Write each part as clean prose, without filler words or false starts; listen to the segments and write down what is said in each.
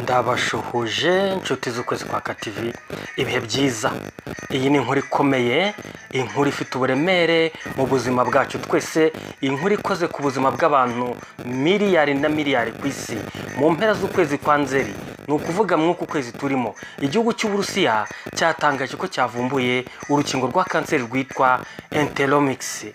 Ndabashuhuje inshuti z'ukwezi kwa TV, ibihe byiza. Iyi ni inkuru ikomeye, inkuru ifite uburemere mu buzima bwacu twese, inkuru ikoze ku buzima bw'abantu miliyari na miliyari ku isi. Mu mpera z'ukwezi kwa Nzeri, ni ukuvuga mw'uku kwezi turimo, igihugu cy'Uburusiya cyatangaje ko cyavumbuye urukingo rwa kanseri rwitwa Enteromyx.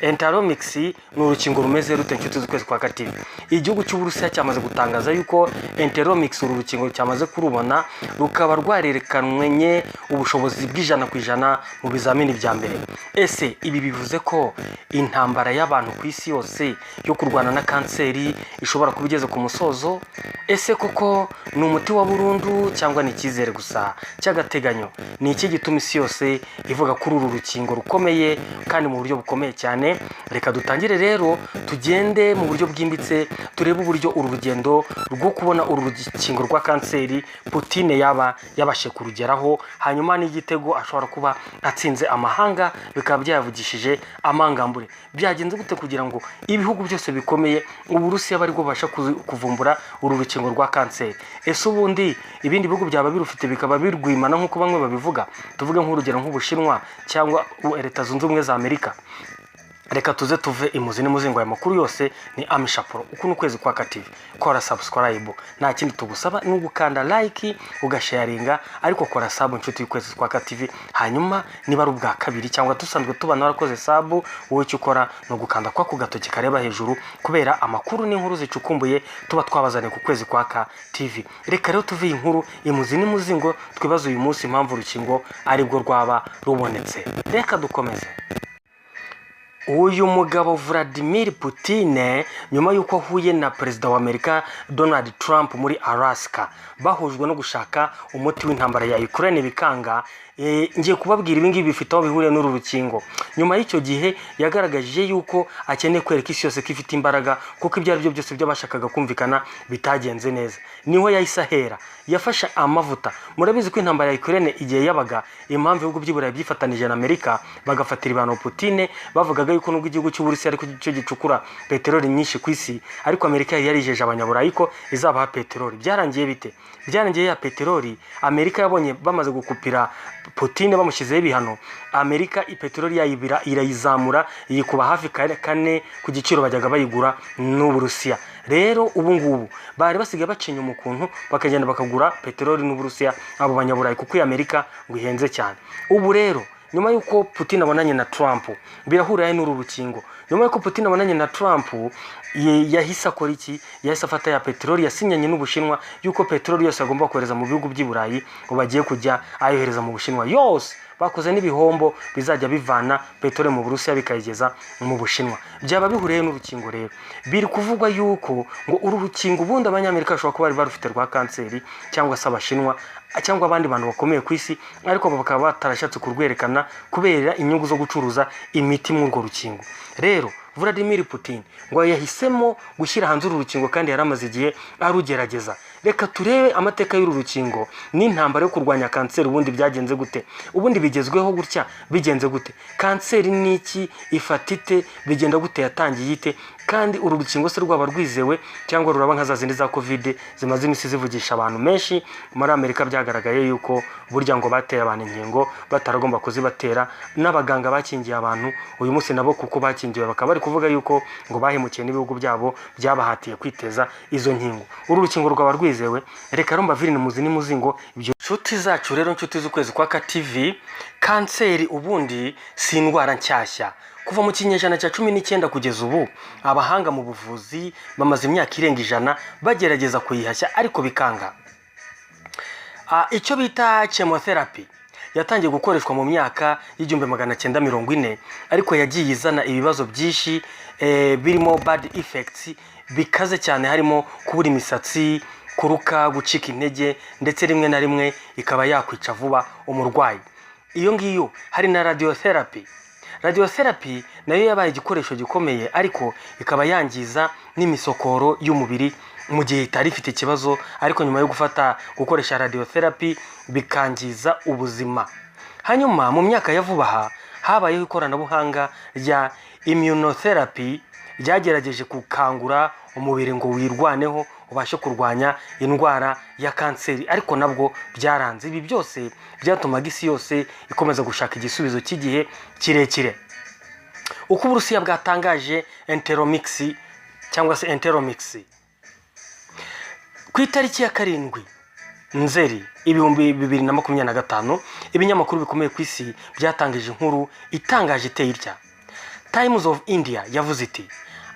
Enteromyx ni urukingo rumeze rute inshuti z'ukwezi kwa TV. Igihugu cy'Uburusiya cyamaze gutangaza yuko Enteromyx uru rukingo cyamaze kurubona, rukaba rwarerekanwe ubushobozi bw'100% mu bizamini bya mbere. Ese ibi bivuze ko intambara y'abantu ku isi yose yo kurwana na kanseri ishobora kuba igeze ku musozo? Ese koko ni umuti wa burundu cyangwa ni icyizere gusa cy'agateganyo? Ni iki gituma isi yose ivuga kuri uru rukingo rukomeye kandi mu buryo bukomeye cyane? Reka dutangire rero, tugende mu buryo bwimbitse, turebe uburyo uru rugendo rwo kubona uru rukingo rwa kanseri Putin yabashe kurugeraho, hanyuma n'igitego ashobora kuba atsinze amahanga bikaba byavugishije amangambure. Byagenze gute kugira ngo ibihugu byose bikomeye Uburusiya bari bubasha kuvumbura uru rukingo rwa kanseri? Ese ubundi ibindi bihugu byaba birufite bikaba birwimana nk'uko bamwe babivuga? Tuvuge nk'urugero nk'Ubushinwa cyangwa Leta Zunze Ubumwe za Amerika. Reka tuze tuve imuzi n'umuzingo, aya makuru yose ni Amishapuro. Uku ni ukwezi kwa TV. Kora subscribe, nta kindi tugusaba ni ugukanda like ugasharinga, ariko kora sub inshuti y'ukwezi kwa TV. Hanyuma niba ari ubwa kabiri cyangwa tusanzwe tubana warakoze sub, wowe icyo ukora no gukanda kwa kugatoki kareba hejuru, kubera amakuru n'inkuru zicukumbuye tuba twabazane ku kwezi kwa TV. Reka rero tuve inkuru imuzi n'umuzingo, twibaza uyu munsi impamvu urukingo aribwo rwaba rubonetse. Reka dukomeze. Uyu mugabo Vladimir Putin, nyuma yuko ahuye na perezida wa Amerika Donald Trump muri Alaska, bahujwe no gushaka umuti w'intambara ya Ukraine bikanga, ngiye kubabwira ibingibi bifite aho bihuriye n'uru rukingo. Nyuma y'icyo gihe yagaragaje yuko akeneye kwereka isi yose ko ifite imbaraga, kuko ibyo ari byo byose byabashakaga kumvikana bitagenze neza. Niho yahise ahera, yafashe amavuta. Murabizi ko intambara ya Ukraine igihe yabaga, impamvu ibihugu by'Iburayi byifatanije na Amerika bagafatira ibano Putin, bavugaga yuko nubwo igihugu cy'Uburusiya ariko cyo gicukura peteroli nyinshi ku isi, ariko Amerika yarijeje abanyaburayi ko izabaha peteroli. Byarangiye bite? Byarangiye ya peteroli Amerika yabonye bamaze gukupira Putin, bamushyizeho ibihano. Amerika ipeteroli yayibira irayizamura, yikuba hafi kane ku giciro bajyaga bayigura n'Uburusiya. Rero ubu ngubu bari basigaye bacinya umukuntu, bakagenda bakagura peteroli n'Uburusiya abo banyaburayi, kuko iyi Amerika ngo ihenze cyane. Ubu rero nyuma yuko Putin abonanye na Trump, birahurira n'uru rukingo. Nyuma yuko Putin abonanye na Trump, yahise akora iki? Yahise afata ya peteroli yasinyanye n'Ubushinwa yuko peteroli yose agomba kohereza mu bihugu by'Iburayi ngo bagiye kujya ayohereza mu Bushinwa yose. Bakoze n'ibihombo bizajya bivana peteroli mu Burusiya bikayigeza mu Bushinwa. Byaba bihuriye n'urukingo rero. Biri kuvugwa yuko ngo uru rukingo ubundi abanyamerika bashobora kuba bari barufite rwa kanseri, cyangwa se Abashinwa cyangwa abandi bantu bakomeye ku isi, ariko bakaba batarashatse kurwerekana kubera inyungu zo gucuruza imiti mu urwo rukingo. Rero Vladimir Putin ngo yahisemo gushyira hanze uru rukingo kandi yaramaze igihe arugerageza. Reka turebe amateka y'uru rukingo n'intambara yo kurwanya kanseri ubundi byagenze gute, ubundi bigezweho gutya bigenze gute, kanseri ni iki, ifata ite, bigenda gute, yatangiye ite, kandi uru rukingo se rwaba rwizewe cyangwa ruraba nka za zindi za Covid zimaze imisi zivugisha abantu menshi? Muri Amerika byagaragaye yuko burya ngo bateye abantu inkingo bataragomba kuzibatera, n'abaganga bakingiye abantu uyu munsi nabo kuko bakingiwe bakaba bari kuvuga yuko ngo bahemukiye n'ibihugu byabo byabahatiye kwiteza izo nkingo. Uru rukingo rwaba rwizewe? Reka rumba virine muzi n'umuzingo ibyo nshuti zacu. Rero nshuti z'ukwezi kwa TV, kanseri ubundi si indwara nshyashya. Kuva mu kinyejana cya 19 kugeza ubu, abahanga mu buvuzi bamaze imyaka irenga 100 bagerageza kuyihashya ariko bikanga. Icyo bita chemotherapy yatangiye gukoreshwa mu myaka y'1940, ariko yagiye izana ibibazo byinshi birimo bad effects bikaze cyane, harimo kubura imisatsi, kuruka, gucika intege, ndetse rimwe na rimwe ikaba yakwica vuba umurwayi. Iyo ngiyo hari na radiotherapy. Radiotherapy nayo yabaye igikoresho gikomeye, ariko ikaba yangiza n'imisokoro y'umubiri mu gihe itari ifite ikibazo, ariko nyuma yo gukoresha radiotherapy bikangiza ubuzima. Hanyuma mu myaka ya vuba habayeho ikoranabuhanga rya immunotherapy, byagerageje gukangura umubiri ngo wirwaneho ubashe kurwanya indwara ya kanseri, ariko nabwo byaranze. Ibi byose byatumaga isi yose ikomeza gushaka igisubizo cy'igihe kirekire. Uko Uburusiya bwatangaje Enteromix cyangwa se Enteromix ku itariki ya 7 Nzeri 2025, ibinyamakuru bikomeye ku isi byatangije inkuru itangaje iteye itya. Times of India yavuze iti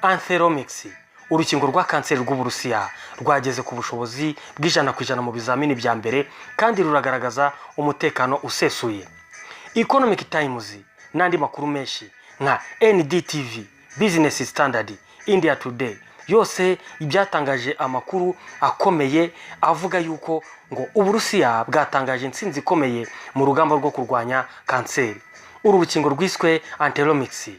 Enteromix, urukingo rwa kanseri rw'Uburusiya rwageze ku bushobozi bw'100% mu bizamini bya mbere kandi ruragaragaza umutekano usesuye. Economic Times n'andi makuru menshi nka NDTV, Business Standard, India Today yose ibyatangaje amakuru akomeye avuga yuko ngo Uburusiya bwatangaje intsinzi ikomeye mu rugamba rwo kurwanya kanseri. Uru rukingo rwiswe Enteromix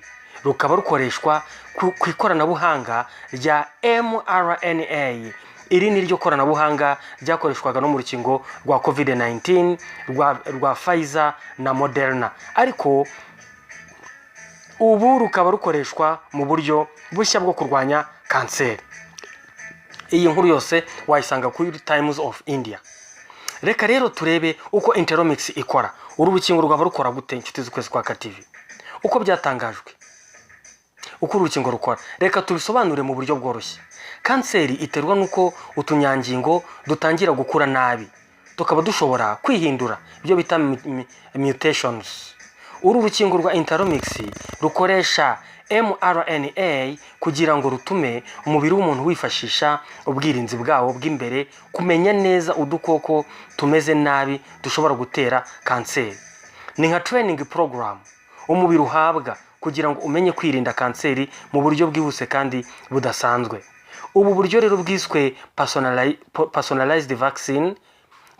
rukaba rukoreshwa ku ikoranabuhanga rya mRNA. Iri ni ryo koranabuhanga ryakoreshwaga no mu rukingo rwa COVID-19 rwa Pfizer na Moderna, ariko ubu rukaba rukoreshwa mu buryo bushya bwo kurwanya kanseri. Iyi nkuru yose wayisanga kuri Times of India. Reka rero turebe uko Enteromix ikora. Uru rukingo rwaba rukora gute inshuti z'Ukwezi kwa TV? Uko byatangajwe, uko urukingo rukora, reka tubisobanure mu buryo bworoshye. Kanseri iterwa nuko utunyangingo dutangira gukura nabi, tukaba dushobora kwihindura, ibyo bita mutations. Uru rukingo rwa Enteromix rukoresha mRNA kugira ngo rutume umubiri w'umuntu wifashisha ubwirinzi bwawo bw'imbere kumenya neza udukoko tumeze nabi dushobora gutera kanseri. Ni nka training program umubiri uhabwa kugira ngo umenye kwirinda kanseri mu buryo bwihuse kandi budasanzwe. Ubu buryo rero bwiswe personalized vaccine,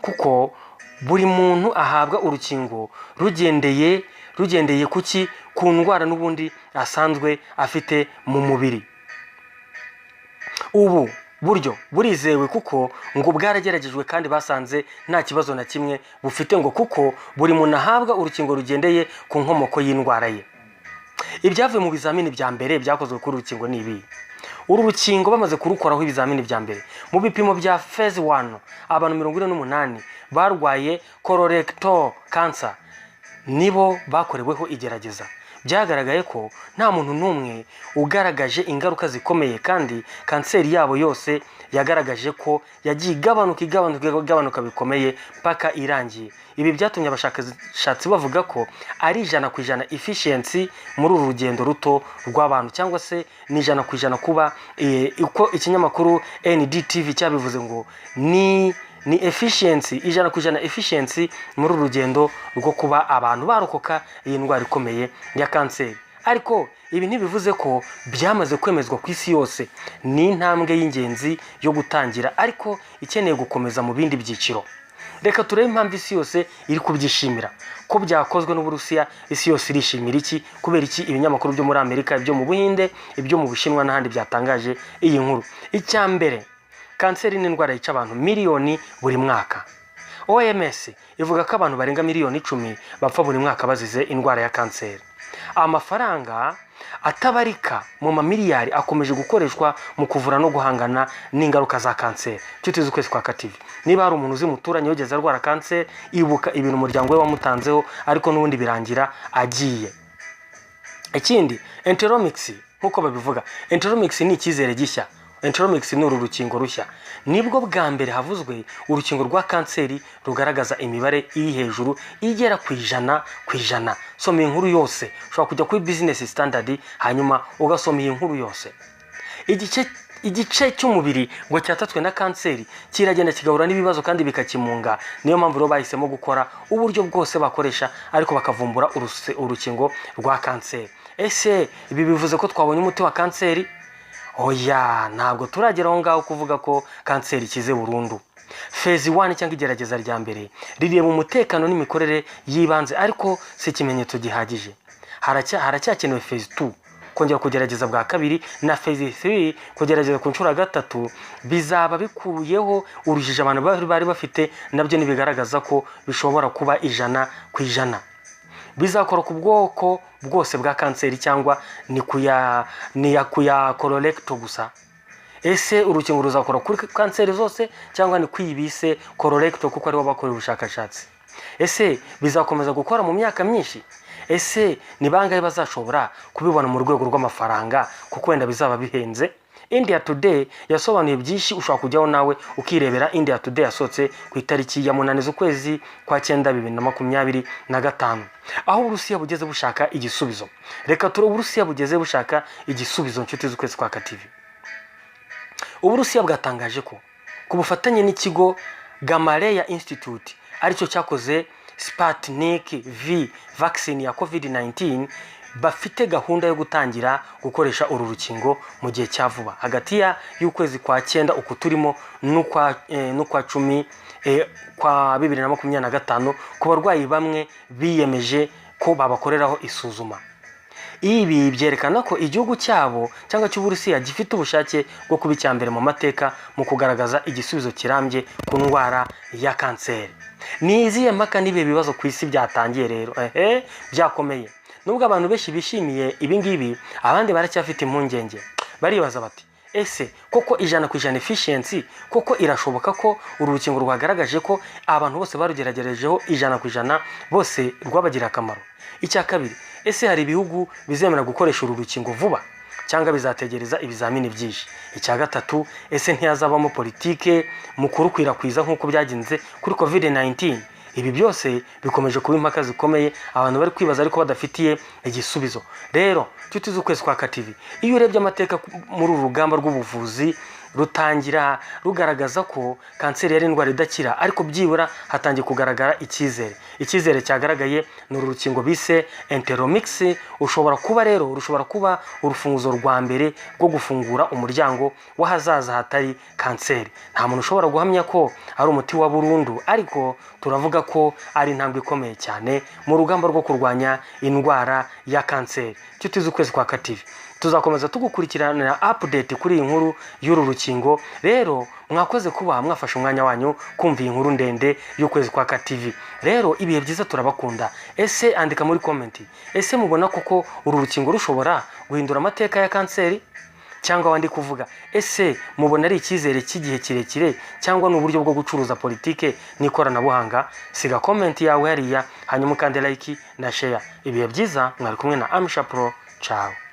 kuko buri muntu ahabwa urukingo rugendeye kuki ku ndwara n'ubundi asanzwe afite mu mubiri. Ubu buryo burizewe kuko ngo bwarageragejwe kandi basanze nta kibazo na kimwe bufite, ngo kuko buri muntu ahabwa urukingo rugendeye ku nkomoko y'indwara ye. Ibyavuye mu bizamini bya mbere byakozwe kuri urukingo ni ibi. Uru rukingo bamaze kurukoraho ibizamini bya mbere mu bipimo bya phase 1, abantu 48 barwaye colorectal cancer nibo bakoreweho igerageza. Byagaragaye ko nta muntu n'umwe ugaragaje ingaruka zikomeye, kandi kanseri yabo yose yagaragaje ko yagiye igabanuka bikomeye paka irangiye. Ibi byatumye abashakashatsi bavuga ko ari 100% efficiency muri uru rugendo ruto rw'abantu, cyangwa se ni 100% kuba uko ikinyamakuru NDTV cyabivuze ngo ni efficiency, 100% efficiency muri uru rugendo rwo kuba abantu barokoka iyi ndwara ikomeye ya kanseri. Ariko ibi ntibivuze ko byamaze kwemezwa ku isi yose. Ni intambwe y'ingenzi yo gutangira, ariko ikeneye gukomeza mu bindi byiciro. Reka turebe impamvu isi yose iri kubyishimira ko byakozwe n'Uburusiya. Isi yose irishimira iki? Kubera iki ibinyamakuru byo muri Amerika, ibyo mu Buhinde, ibyo mu Bushinwa n'ahandi byatangaje iyi nkuru? Icyambere, kanseri ni indwara yica abantu miliyoni buri mwaka. OMS ivuga ko abantu barenga miliyoni 10 bapfa buri mwaka bazize indwara ya kanseri. Amafaranga atabarika mu mamiliyari akomeje gukoreshwa mu kuvura no guhangana n'ingaruka za kanseri. Inshuti z'Ukwezi kwa TV, niba hari umuntu uzi muturanye wigeze arwara kanseri, ibuka ibintu umuryango we wamutanzeho, ariko n'ubundi birangira agiye. Ikindi, Enteromix nkuko babivuga, Enteromix ni icyizere gishya. Enteromix ni uru rukingo rushya. Nibwo bwa mbere havuzwe urukingo rwa kanseri rugaragaza imibare iri hejuru igera ku 100%. Soma inkuru yose, ushobora kujya kuri Business Standard hanyuma ugasoma iyi nkuru yose. Igice cy'umubiri ngo cyatatswe na kanseri kiragenda kigahura n'ibibazo kandi bikakimunga. Niyo mpamvu rero bahisemo gukora uburyo bwose bakoresha, ariko bakavumbura urukingo rwa kanseri. Ese ibi bivuze ko twabonye umuti wa kanseri? Oya, ntabwo turageraho ngaho kuvuga ko kanseri ikize burundu. Phase 1 cyangwa igerageza rya mbere rireba umutekano n'imikorere yibanze, ariko si ikimenyetso gihagije. Haracyakenewe phase 2 kongera kugerageza bwa kabiri, na phase 3 kugerageza ku nshuro ya gatatu. Bizaba bikuyeho urujijo abantu bari bafite, nabyo nibigaragaza ko bishobora kuba 100%. bizakora ku bwoko bwose bwa kanseri cyangwa ni kuya colorectal gusa? Ese urukingo ruzakora kuri kanseri zose cyangwa ni kwibise colorectal kuko ariho bakora ubushakashatsi? Ese bizakomeza gukora mu myaka myinshi? Ese ni bangahe bazashobora kubibona mu rwego rw'amafaranga kuko wenda bizaba bihenze? India Today yasobanuye byinshi, ushobora kujyaho nawe ukirebera. India Today yasohotse ku itariki ya 8 z'ukwezi kwa 9 2025, aho Uburusiya bugeze bushaka igisubizo. Reka turo Uburusiya bugeze bushaka igisubizo nshuti z'ukwezi kwa TV. Uburusiya bwatangaje ko ku bufatanye n'ikigo Gamaleya Institute aricyo cyakoze Sputnik V vaccine ya COVID-19 bafite gahunda yo gutangira gukoresha uru rukingo mu gihe cya vuba, hagati y'ukwezi kwa 9 uku turimo n'ukwa 10 kwa 2025 ku barwayi bamwe biyemeje ko babakoreraho isuzuma. Ibi byerekana ko igihugu cyabo cyangwa cy'Uburusiya gifite ubushake bwo kuba icyambere mu mateka mu kugaragaza igisubizo kirambye ku ndwara ya kanseri. Ni izihe mpaka n'ibihe bibazo ku isi byatangiye rero? Byakomeye. Nubwo abantu benshi bishimiye ibi ngibi, abandi baracyafite impungenge. Baribaza bati, ese koko 100% efficiency koko irashoboka ko uru rukingo rwagaragaje ko abantu bose barugeragerejeho 100% bose rwabagira akamaro? Icya kabiri, ese hari ibihugu bizemera gukoresha uru rukingo vuba cyangwa bizategereza ibizamini byinshi? Icya gatatu, ese ntiyazabamo politike mu kurukwirakwiza nk'uko byagenze kuri COVID-19? Ibi byose bikomeje kuba impaka zikomeye abantu bari kwibaza ariko badafitiye igisubizo. Rero nshuti z'ukwezi kwa TV, iyo urebye amateka muri uru rugamba rw'ubuvuzi rutangira rugaragaza ko kanseri yari indwara idakira, ariko byibura hatangiye kugaragara icyizere cyagaragaye n'uru rukingo bise Enteromix. Ushobora kuba urufunguzo rwa mbere rwo gufungura umuryango w'ahazaza hatari kanseri. Nta muntu ushobora guhamya ko ari umuti wa burundu, ariko turavuga ko ari intambwe ikomeye cyane mu rugamba rwo kurwanya indwara ya kanseri. Nshuti z'ukwezi kwa TV, tuzakomeza tugukurikiranira update kuri iyi nkuru y'uru rukingo. Rero mwakoze kuba mwafashe umwanya wanyu kumva iyi nkuru ndende y'ukwezi kwa TV. Rero ibihe byiza, turabakunda. Ese andika muri comment, ese mubona koko uru rukingo rushobora guhindura amateka ya kanseri? Cyangwa wandi kuvuga, ese mubona ari icyizere cy'igihe kirekire cyangwa n'uburyo bwo gucuruza politike n'ikoranabuhanga? Siga comment yawe hariya, hanyuma ukande like na share. Ibihe byiza, mwari kumwe na Amsha Pro. Ciao.